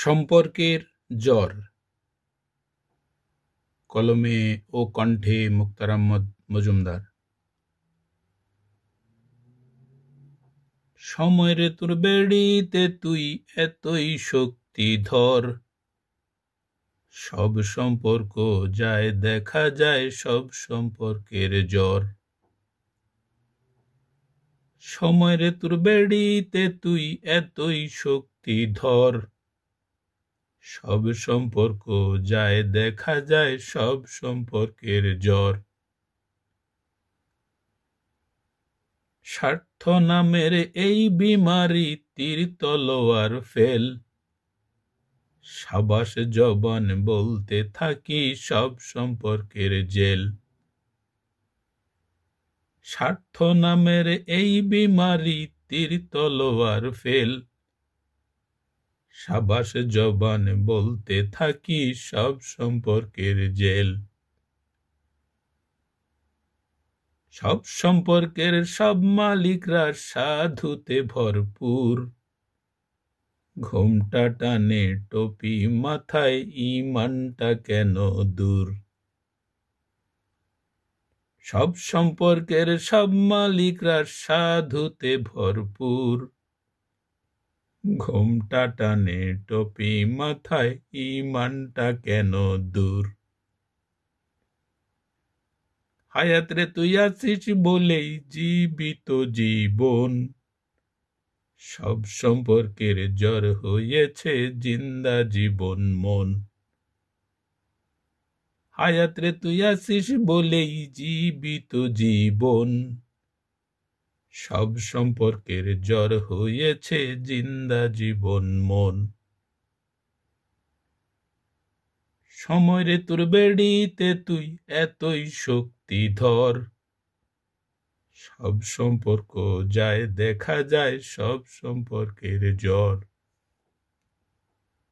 সম্পর্কের জ্বর। কলমে ও কণ্ঠে মুক্তার আহমদ মজুমদার। সময়ের তোর বেড়িতে তুই এতই শক্তিধর, সব সম্পর্ক যায় দেখা যায় সব সম্পর্কের জ্বর। সময়ের তোর বেড়িতে তুই এতই শক্তিধর, সব সম্পর্ক যায় দেখা যায় সব সম্পর্কের জ্বর। স্বার্থ নামের এই বিমারি তীর তলোয়ার ফেল, সাবাস জবান বলতে থাকি সব সম্পর্কের জেল। স্বার্থ নামের এই বিমারি তীর তলোয়ার ফেল, সাবাস জবান বলতে থাকি সব সম্পর্কের জেল। সব সম্পর্কের সব মালিকরা সাধুতে ভরপুর, ঘোমটা টানে টপি মাথায় ঈমানটা কেন দূর। সব সম্পর্কের সব মালিকরা সাধুতে ভরপুর, ঘোমটা টানে টপি মাথায় ঈমানটা কেন দূর। হায়াত রে তুই আছিস বলেই জীবিত জীবন, সব সম্পর্কের জ্বর হয়েছে জিন্দা জীবন মন। হায়াত রে তুই আছিস বলেই জীবিত জীবন, সব সম্পর্কের জ্বর হয়েছে জিন্দা জীবন মন। সময় রে তোর বেড়িতে তুই এতই শক্তিধর, সব সম্পর্ক যায় দেখা যায় সব সম্পর্কের জ্বর।